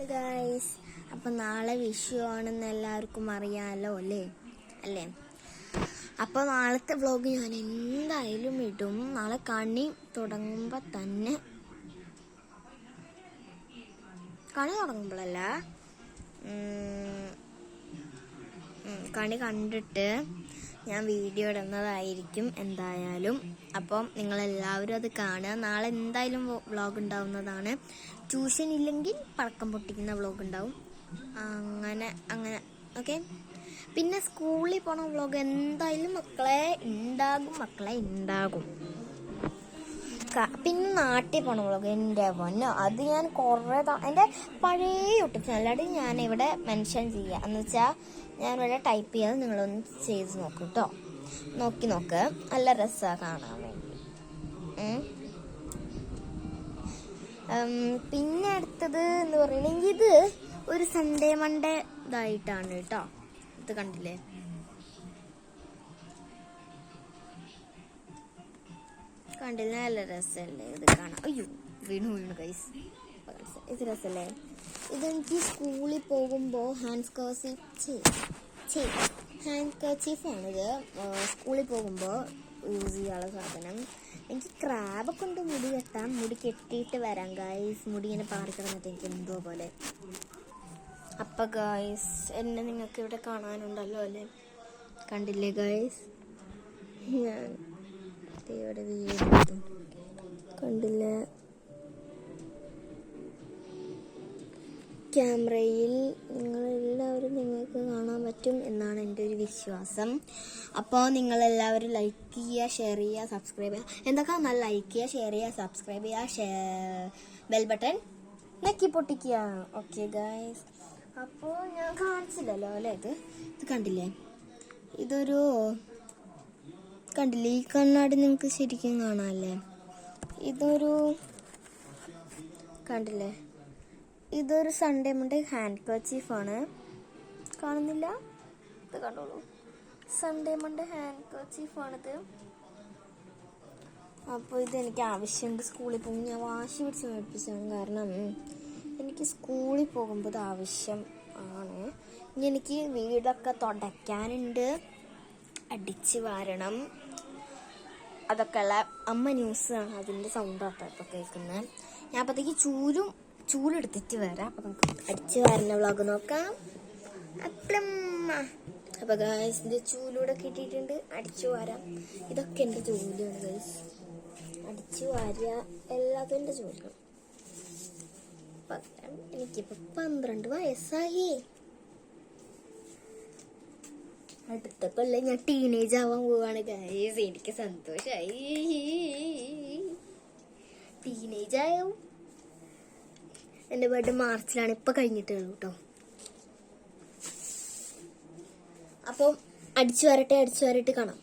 Guys, അപ്പം നാളെ വിഷു ആണെന്ന് എല്ലാവർക്കും അറിയാമല്ലോ അല്ലേ? അപ്പോൾ നാളത്തെ വ്ലോഗ് ഞാൻ എന്തായാലും ഇടും. നാളെ കണി തുടങ്ങുമ്പോൾ തന്നെ കണി കണ്ടിട്ട് ഞാൻ വീഡിയോ ഇടുന്നതായിരിക്കും എന്തായാലും. അപ്പം നിങ്ങളെല്ലാവരും അത് കാണുക. നാളെ എന്തായാലും വ്ലോഗ് ഉണ്ടാവുന്നതാണ്. ട്യൂഷൻ ഇല്ലെങ്കിൽ പടക്കം പൊട്ടിക്കുന്ന വ്ലോഗ് ഉണ്ടാവും. അങ്ങനെ ഓക്കെ. പിന്നെ സ്കൂളിൽ പോണ വ്ലോഗ് എന്തായാലും മക്കളെ ഉണ്ടാകും. പിന്നെ നാട്ടിൽ പോണ വ്ലോഗ് എൻ്റെ പൊന്നോ, അത് ഞാൻ കുറേ എൻ്റെ പഴയ യൂട്യൂബ് ചാനലായിട്ട് ഞാൻ ഇവിടെ മെൻഷൻ ചെയ്യുക എന്ന് വെച്ചാൽ ഞാനിവിടെ ടൈപ്പ് ചെയ്യാതെ നിങ്ങളൊന്ന് ചെയ്ത് നോക്കൂ കേട്ടോ. നോക്ക് നല്ല രസമാണ് കാണാൻ വേണ്ടി. പിന്നെ അടുത്തത് എന്ന് പറയുകയാണെങ്കിൽ ഇത് ഒരു സൺഡേ മൺഡേ ഇതായിട്ടാണ് കേട്ടോ. ഇത് കണ്ടില്ലേ? നല്ല രസമല്ലേ ഇത് കാണാം. അയ്യോ വീണു ഗൈസ്. ഇത് രസമല്ലേ? ഇതെനിക്ക് സ്കൂളിൽ പോകുമ്പോൾ ഹാൻഡ് കർച്ചീഫാണിത്. സ്കൂളിൽ പോകുമ്പോൾ യൂസ് ചെയ്യാനുള്ള സാധനം. എനിക്ക് ക്രാബൊക്കെ ഉണ്ട് മുടി കെട്ടാം. മുടി കെട്ടിയിട്ട് വരാം ഗൈസ്. മുടി ഇങ്ങനെ പാറിക്കിടന്നിട്ട് എനിക്ക് എന്തോ പോലെ. അപ്പം ഗൈസ്, എന്നെ നിങ്ങൾക്ക് ഇവിടെ കാണാനുണ്ടല്ലോ അല്ലേ? കണ്ടില്ലേ ഗൈസ്? ഞാൻ ഇവിടെ വീട് കണ്ടില്ലേ? ക്യാമറയിൽ നിങ്ങൾക്ക് കാണാൻ പറ്റും എന്നാണ് എൻ്റെ ഒരു വിശ്വാസം. അപ്പോൾ നിങ്ങളെല്ലാവരും ലൈക്ക് ചെയ്യുക, ഷെയർ ചെയ്യുക, സബ്സ്ക്രൈബ് ചെയ്യുക. എന്തൊക്കെ ലൈക്ക് ചെയ്യുക, ഷെയർ ചെയ്യുക, സബ്സ്ക്രൈബ് ചെയ്യുക, ബെൽ ബട്ടൺ നെക്കി പൊട്ടിക്കുക. ഓക്കെ ഗൈസ്, അപ്പോൾ ഞാൻ കാണിച്ചില്ലല്ലോ അല്ലേ? ഇത് കണ്ടില്ലേ? കണ്ടില്ലേ ഈ കണ്ണാടി? നിങ്ങൾക്ക് ശരിക്കും കാണാമല്ലേ? കണ്ടില്ലേ? ഇതൊരു സൺഡേ മൺഡേ ഹാൻഡ് കർച്ചീഫാണ്. കാണുന്നില്ല? ഇത് കണ്ടോളൂ. സൺഡേ മൺഡേ ഹാൻഡ് കർച്ചീഫാണിത്. അപ്പോൾ ഇതെനിക്ക് ആവശ്യമുണ്ട്. സ്കൂളിൽ പോകുമ്പോൾ ഞാൻ വാശി പിടിച്ച് മേടിപ്പിച്ചാണ്. കാരണം എനിക്ക് സ്കൂളിൽ പോകുമ്പോൾ ഇത് ആവശ്യം ആണ്. ഇനി എനിക്ക് വീടൊക്കെ തുടയ്ക്കാനുണ്ട്, അടിച്ച് വാരണം. അതൊക്കെ ഉള്ള അമ്മ ന്യൂസാണ്, അതിൻ്റെ സൗണ്ടാട്ടോ ഇപ്പോൾ കേൾക്കുന്നത്. ഞാൻ അപ്പോഴത്തേക്ക് ചൂലെടുത്തിട്ട് വരാം. അപ്പം നമുക്ക് അടിച്ച് വാരുന്ന വ്ളോഗ് നോക്കാം. അപ്പോൾ ഗൈസ്, ഇതിൻ്റെ ചൂലൂടെ കിട്ടിയിട്ടുണ്ട്. അടിച്ചു വാരാം. ഇതൊക്കെ എൻ്റെ ജോലിയാണ് ഗൈസ്. അടിച്ചു വാരുക എല്ലാതും എൻ്റെ ജോലിയാണ്. എനിക്കിപ്പോൾ 12 വയസ്സായി. അടുത്ത കൊല്ലം ഞാൻ ടീനേജ് ആവാൻ പോവാണ് ഗൈസ്. എനിക്ക് സന്തോഷമായി. ടീനേജ് ആവും. എൻ്റെ ബർത്ത്ഡേ മാർച്ചിലാണ്. ഇപ്പം കഴിഞ്ഞിട്ടുള്ളൂ കേട്ടോ. അപ്പം അടിച്ചു വരട്ടെ കാണാം.